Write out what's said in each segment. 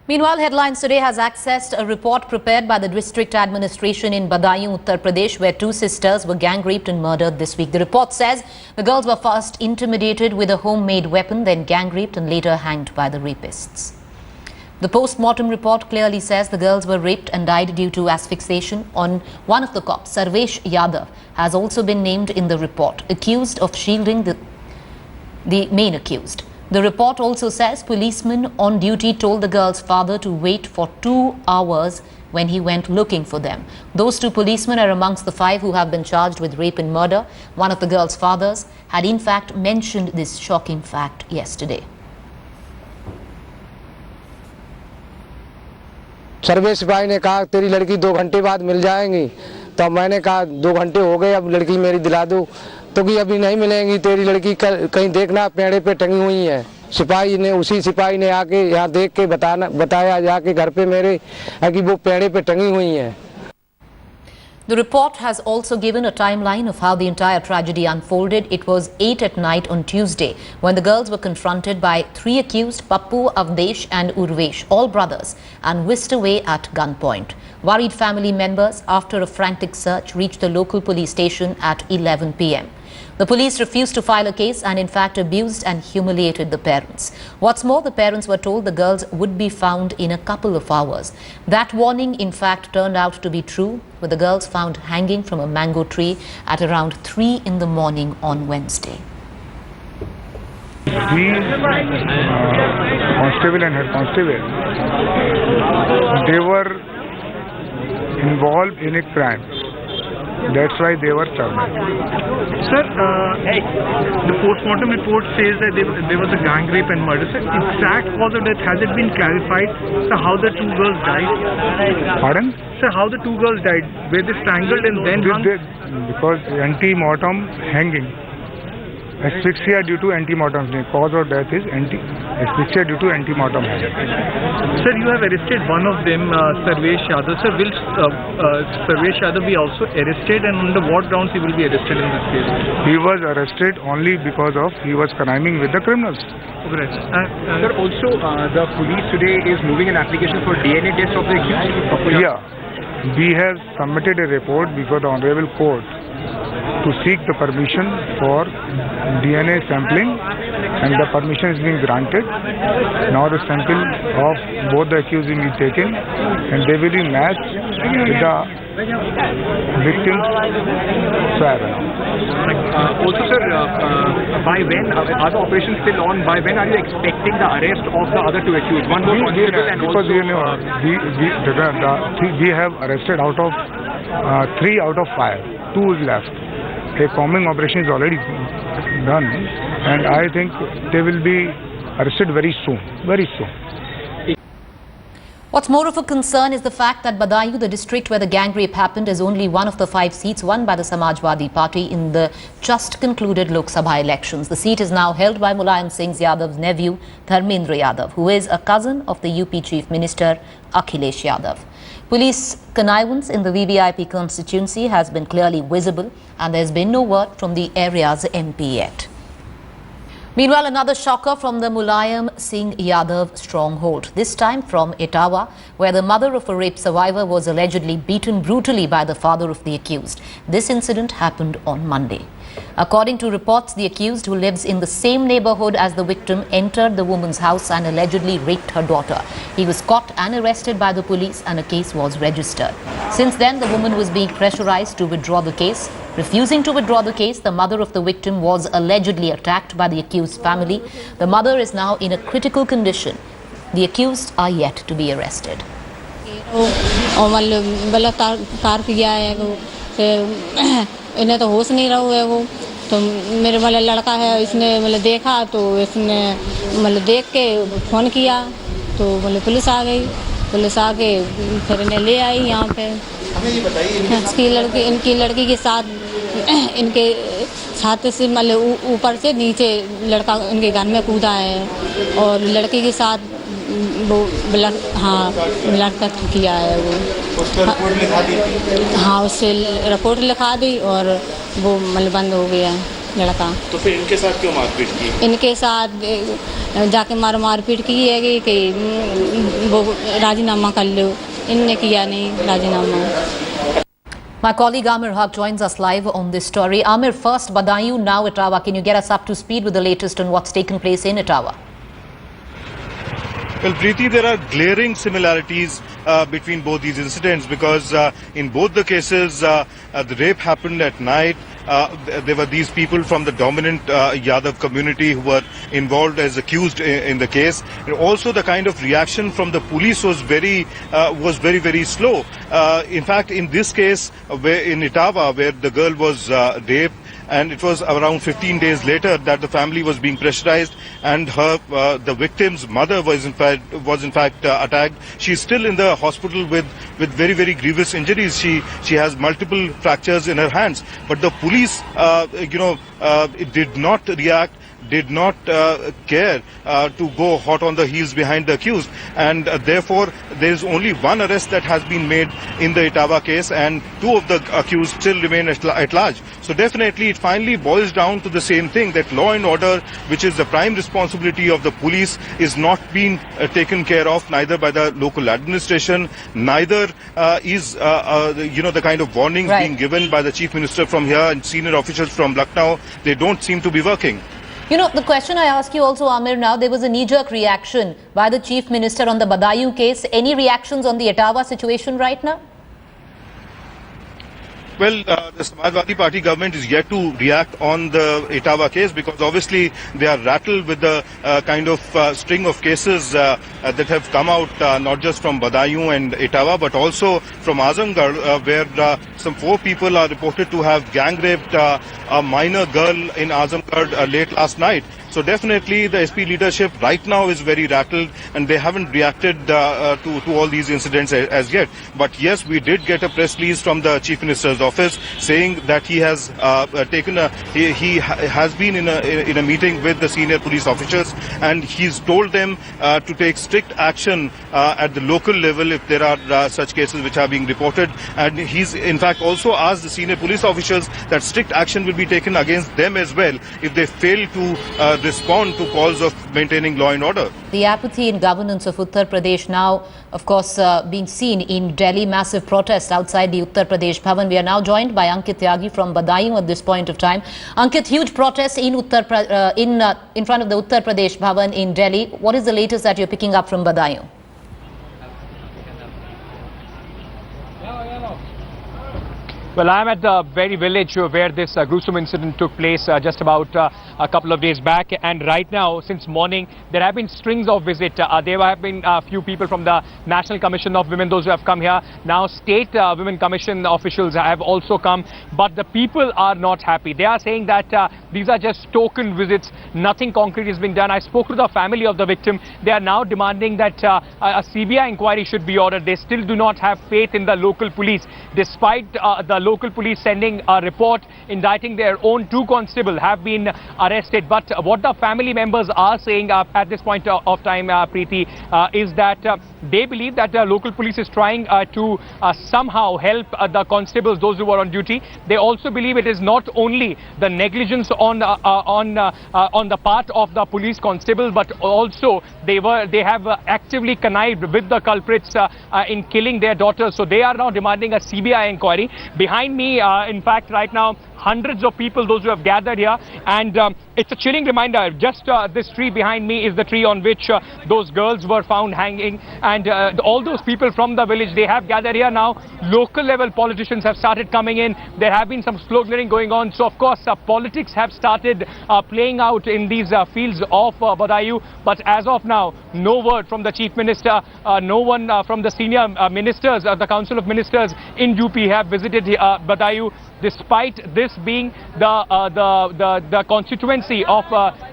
Meanwhile, Headlines Today has accessed a report prepared by the district administration in Badaयूं, Uttar Pradesh, where two sisters were gang raped and murdered this week. The report says the girls were first intimidated with a homemade weapon, then gang raped and later hanged by the rapists. The post-mortem report clearly says the girls were raped and died due to asphyxiation. On one of the cops, Sarvesh Yadav, has also been named in the report, accused of shielding the main accused. The report also says policemen on duty told the girl's father to wait for 2 hours when he went looking for them. Those two policemen are amongst the 5 who have been charged with rape and murder. One of the girl's fathers had in fact mentioned this shocking fact yesterday. सर्वे सिपाही ने कहा तेरी लड़की 2 घंटे बाद मिल जाएंगी, तो मैंने कहा 2 घंटे हो गए, अब लड़की मेरी दिला दो, तो कि अभी नहीं मिलेंगी, तेरी लड़की कहीं देखना पेड़े पे टंगी हुई है। उसी सिपाही ने आके यहाँ देख के बताया जाके घर पे मेरे कि वो पेड़े पे टंगी हुई हैं। The report has also given a timeline of how the entire tragedy unfolded. It was 8 at night on Tuesday when the girls were confronted by 3 accused, Pappu, Avdesh and Urvesh, all brothers, and whisked away at gunpoint. Worried family members, after a frantic search, reached the local police station at 11 p.m. The police refused to file a case and in fact abused and humiliated the parents. What's more, the parents were told the girls would be found in a couple of hours. That warning in fact turned out to be true, with the girls found hanging from a mango tree at around 3 in the morning on Wednesday. The constable and head constable, they were involved in a crime. That's why they were served. Sir, the post-mortem report says that there was a gang rape and murder. Sir, exact cause of death, has it been clarified? Sir, how the 2 girls died? Pardon? Sir, how the 2 girls died? Were they strangled and then hung? Because anti-mortem hanging. Asphyxia due to anti-mortem. Cause of death is asphyxia due to anti-mortem hanging. Sir, you have arrested one of them, Sarvesh Yadav. Sir, will Sarvesh Yadav be also arrested, and under what grounds he will be arrested in this case? He was arrested only because of he was conniving with the criminals. Okay. Sir, also the police today is moving an application for DNA test of the accused. Yeah, we have submitted a report before the Honorable Court to seek the permission for DNA sampling, and the permission is being granted. Now the sample of both the accused will be taken and they will be matched with the victim's swab. Also, sir, by when are the operations still on? By when are you expecting the arrest of the other 2 accused? One more constable and because also we have arrested out of 3 out of 5. 2 is left. A combing operation is already done, and I think they will be arrested very soon. Very soon. What's more of a concern is the fact that Badaयूं, the district where the gang rape happened, is only one of the 5 seats won by the Samajwadi Party in the just concluded Lok Sabha elections. The seat is now held by Mulayam Singh Yadav's nephew, Dharmendra Yadav, who is a cousin of the UP Chief Minister, Akhilesh Yadav. Police connivance in the VVIP constituency has been clearly visible, and there's been no word from the area's MP yet. Meanwhile, another shocker from the Mulayam Singh Yadav stronghold, this time from Etawah, where the mother of a rape survivor was allegedly beaten brutally by the father of the accused. This incident happened on Monday. According to reports, the accused, who lives in the same neighborhood as the victim, entered the woman's house and allegedly raped her daughter. He was caught and arrested by the police, and a case was registered. Since then, the woman was being pressurized to withdraw the case. Refusing to withdraw the case, the mother of the victim was allegedly attacked by the accused family. The mother is now in a critical condition. The accused are yet to be arrested. इन्हें तो होश नहीं रहा है वो, तो मेरे वाला लड़का है, इसने मतलब देखा, तो इसने मतलब देख के फ़ोन किया, तो मतलब पुलिस आ गई, पुलिस आके फिर इन्हें ले आई यहाँ पे। इनकी लड़की के साथ इनके छाते से मतलब ऊपर से नीचे लड़का इनके घर में कूदा है, और लड़की के साथ वो ब्लड किया है वो। हाँ, उससे रिपोर्ट लिखा दी और वो मतलब बंद हो गया। लड़का। तो फिर इनके साथ क्यों मारपीट की? इनके साथ जाके मारपीट की है कि वो राजीनामा कर लो, इनने किया नहीं राजीनामा। My colleague Amir Haq joins us live on this story. Amir, first Badaयूं, now Etawah. Can you get us up to speed with the latest on what's taken place in Etawah? Well, Preeti, there are glaring similarities between both these incidents because in both the cases, the rape happened at night. There were these people from the dominant Yadav community who were involved as accused in the case. And also, the kind of reaction from the police was very, very slow. In fact, in this case, in Etawah, where the girl was raped, and it was around 15 days later that the family was being pressurized, and the victim's mother was in fact attacked. She's still in the hospital with very grievous injuries. She has multiple fractures in her hands, but the police did not react, did not care to go hot on the heels behind the accused, and therefore there is only one arrest that has been made in the Etawah case, and two of the accused still remain at large. So definitely it finally boils down to the same thing, that law and order, which is the prime responsibility of the police, is not being taken care of neither by the local administration, neither is the kind of warnings being given by the chief minister from here and senior officials from Lucknow. They don't seem to be working. You know, the question I ask you also, Amir, now, there was a knee-jerk reaction by the Chief Minister on the Badaयूं case. Any reactions on the Etawah situation right now? Well, the Samajwadi Party government is yet to react on the Etawah case because obviously they are rattled with the kind of string of cases that have come out not just from Badaयूं and Etawah but also from Azamgarh where some 4 people are reported to have gang raped a minor girl in Azamgarh late last night. So definitely the SP leadership right now is very rattled and they haven't reacted to all these incidents as yet. But yes, we did get a press release from the Chief Minister's office saying that he has he has been in a meeting with the senior police officers and he's told them to take strict action at the local level if there are such cases which are being reported. And he's in fact also asked the senior police officers that strict action will be taken against them as well if they fail to respond to calls of maintaining law and order. The apathy in governance of Uttar Pradesh now, of course, being seen in Delhi. Massive protests outside the Uttar Pradesh Bhavan. We are now joined by Ankit Tyagi from Badaयूं at this point of time. Ankit, huge protests in in front of the Uttar Pradesh Bhavan in Delhi. What is the latest that you're picking up from Badaयूं? Well, I'm at the very village where this gruesome incident took place just about a couple of days back, and right now, since morning, there have been strings of visits. There have been a few people from the National Commission of Women, those who have come here. Now, State Women Commission officials have also come, but the people are not happy. They are saying that these are just token visits, nothing concrete is being done. I spoke to the family of the victim. They are now demanding that a CBI inquiry should be ordered. They still do not have faith in the local police, despite the local police sending a report indicting their own 2 constables have been arrested. But what the family members are saying at this point of time, Preeti, is that they believe that the local police is trying to somehow help the constables, those who are on duty. They also believe it is not only the negligence on the part of the police constables, but also they have actively connived with the culprits in killing their daughters. So they are now demanding a CBI inquiry. Behind me, in fact, right now, hundreds of people, those who have gathered here, and it's a chilling reminder. Just this tree behind me is the tree on which those girls were found hanging, and all those people from the village, they have gathered here now. Local level politicians have started coming in. There have been some sloganeering going on. So of course politics have started playing out in these fields of Badaयूं. But as of now, no word from the Chief Minister, no one from the senior ministers, the Council of Ministers in UP have visited Badaयूं, despite this being the constituency of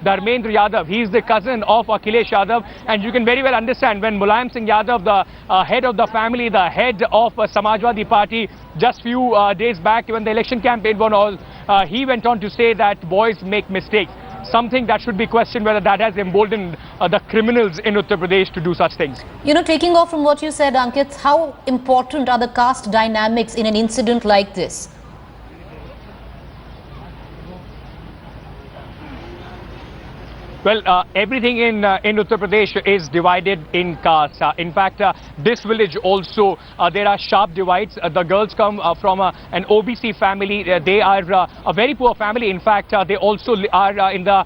Dharmendra Yadav. He is the cousin of Akhilesh Yadav, and you can very well understand when Mulayam Singh Yadav, the head of the family, the head of Samajwadi Party, just few days back when the election campaign went on, he went on to say that boys make mistakes. Something that should be questioned whether that has emboldened the criminals in Uttar Pradesh to do such things. You know, taking off from what you said, Ankit, how important are the caste dynamics in an incident like this? Well, everything in Uttar Pradesh is divided in castes. In fact, this village also, there are sharp divides. The girls come from an OBC family. They are a very poor family. In fact, they also are in the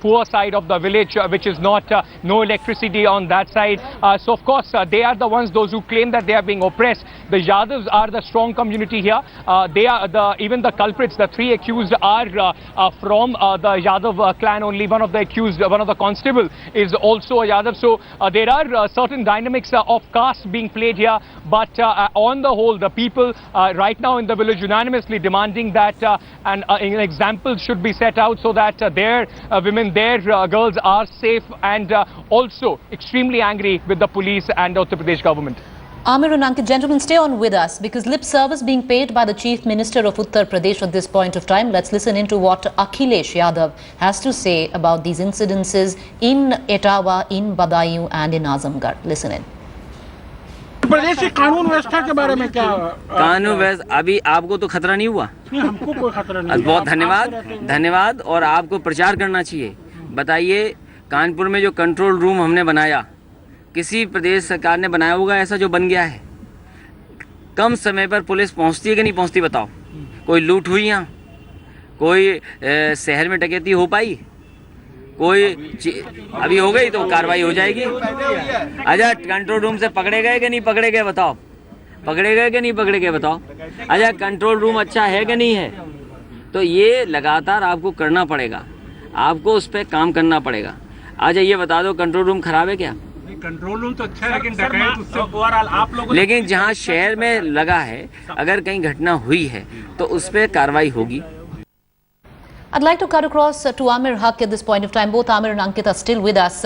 poor side of the village, which is not no electricity on that side. So of course, they are the ones, those who claim that they are being oppressed. The Yadavs are the strong community here. They are even the culprits. The three accused are from the Yadav clan only. One of the accused, one of the constable, is also a Yadav. So there are certain dynamics of caste being played here. But on the whole, the people right now in the village unanimously demanding that an example should be set out so that their women, their girls are safe, and also extremely angry with the police and the Uttar Pradesh government. Amir and Ankit, gentlemen, stay on with us because lip service being paid by the Chief Minister of Uttar Pradesh at this point of time. Let's listen into what Akhilesh Yadav has to say about these incidences in Etawah, in Badaयूं and in Azamgarh. Listen in. प्रदेश की कानून व्यवस्था के बारे में क्या? कानून व्यवस्था अभी आपको तो खतरा नहीं हुआ? नहीं, हमको कोई खतरा नहीं। बहुत धन्यवाद और आपको प्रचार करना चाहिए। बताइए, कानपुर में जो कंट्रोल रूम हमने बनाया, किसी प्रदेश सरकार ने बनाया होगा ऐसा जो बन गया है? कम समय पर पुलिस पहुंचती है कि नहीं पहुंचती बताओ? कोई लूट हुई यहाँ? कोई शहर में डकैती हो पाई? कोई अभी हो गई तो कार्रवाई हो जाएगी। अच्छा, कंट्रोल रूम से पकड़े गए कि नहीं पकड़े गए बताओ? पकड़े गए कि नहीं पकड़े गए बताओ? अच्छा, कंट्रोल रूम अच्छा है कि नहीं है? तो ये लगातार आपको करना पड़ेगा, आपको उस पर काम करना पड़ेगा। अच्छा, ये बता दो, कंट्रोल रूम खराब है क्या? कंट्रोल रूम तो अच्छा है, लेकिन डकैत उससे ओवरऑल आप लोगों, लेकिन जहाँ शहर में लगा है, अगर कहीं घटना हुई है तो उस पर कार्रवाई होगी। I'd like to cut across to Amir Haq at this point of time. Both Amir and Ankit are still with us.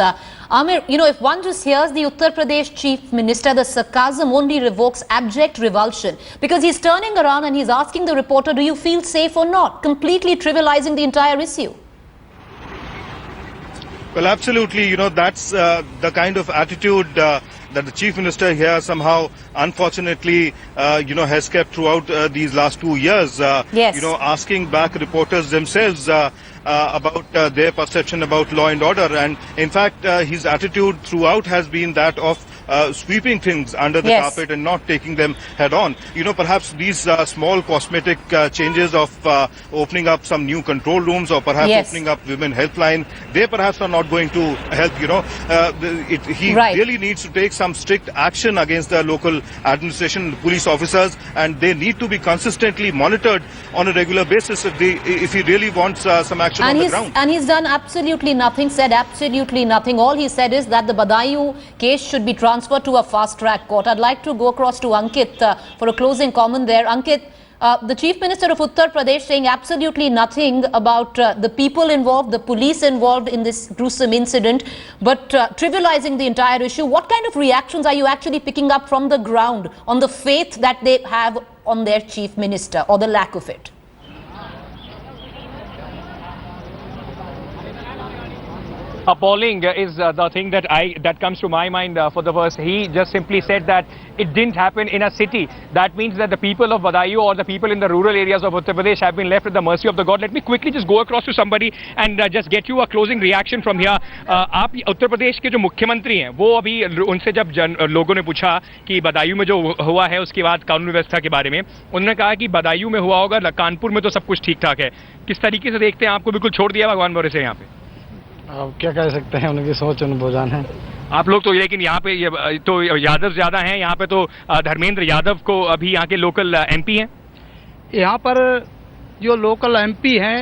Amir, you know, if one just hears the Uttar Pradesh Chief Minister, the sarcasm only revokes abject revulsion because he's turning around and he's asking the reporter, do you feel safe or not? Completely trivializing the entire issue. Well, absolutely. You know, that's the kind of attitude that the Chief Minister here somehow, unfortunately, has kept throughout these last 2 years. Yes. You know, asking back reporters themselves about their perception about law and order. And in fact, his attitude throughout has been that of sweeping things under the carpet and not taking them head on. You know, perhaps these small cosmetic changes of opening up some new control rooms or perhaps opening up women helpline, they perhaps are not going to help. You know, he really needs to take some strict action against the local administration, police officers, and they need to be consistently monitored on a regular basis if he really wants some action on the ground. And he's done absolutely nothing, said absolutely nothing. All he said is that the Badaयूं case should be transferred to a fast-track court. I'd like to go across to Ankit for a closing comment there. Ankit, the Chief Minister of Uttar Pradesh saying absolutely nothing about the people involved, the police involved in this gruesome incident, but trivializing the entire issue. What kind of reactions are you actually picking up from the ground on the faith that they have on their Chief Minister or the lack of it? Appalling is the thing that comes to my mind for the verse. He just simply said that it didn't happen in a city. That means that the people of Badaयूं or the people in the rural areas of Uttar Pradesh have been left at the mercy of the God. Let me quickly just go across to somebody and just get you a closing reaction from here. आप उत्तर प्रदेश के जो मुख्यमंत्री हैं, वो अभी उनसे जब लोगों ने पूछा कि बदायूं में जो हुआ है उसके बाद कानून व्यवस्था के बारे में, उन्होंने कहा कि बदायूं में हुआ होगा, कानपुर में तो सब कुछ ठीक ठाक है। किस तरीके से देखते हैं? आपको बिल्कुल छोड़ दिया भगवान भरोसे यहाँ पे। अब क्या कह सकते हैं, उनकी सोच अनुभूजान है। आप लोग तो, लेकिन यहाँ पे तो यादव ज्यादा हैं, यहाँ पे तो धर्मेंद्र यादव को अभी यहाँ के लोकल एमपी हैं। यहाँ पर जो लोकल एमपी हैं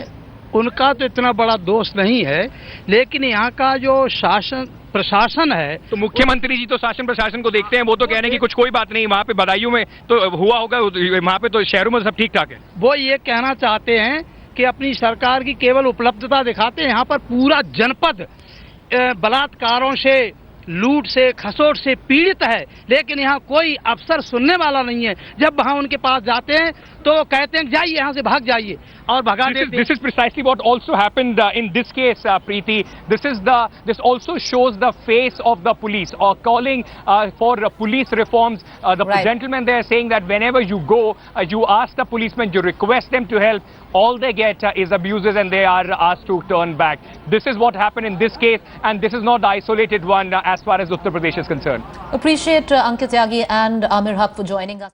उनका तो इतना बड़ा दोष नहीं है, लेकिन यहाँ का जो शासन प्रशासन है, तो मुख्यमंत्री जी तो शासन प्रशासन को देखते हैं, वो तो कह रहे हैं कि कुछ कोई बात नहीं, वहाँ पे बदायूं में तो हुआ होगा, वहाँ पे तो शहरों में सब ठीक ठाक है। वो ये कहना चाहते हैं कि अपनी सरकार की केवल उपलब्धता दिखाते हैं। यहाँ पर पूरा जनपद बलात्कारों से, लूट से, खसोट से पीड़ित है, लेकिन यहाँ कोई अफसर सुनने वाला नहीं है। जब वहाँ उनके पास जाते हैं तो वो कहते हैं जाइए यहाँ से, भाग जाइए, और भगा देते हैं। This is precisely what also happened in this case, Preeti. This also shows the face of the police, or calling for police reforms, The Right. gentleman there saying that whenever you go, you ask the policemen, you request them to help. All they get is abuses and they are asked to turn back. This is what happened in this case, and this is not the isolated one as far as Uttar Pradesh is concerned. Appreciate Ankit Tyagi and Amir Haq for joining us.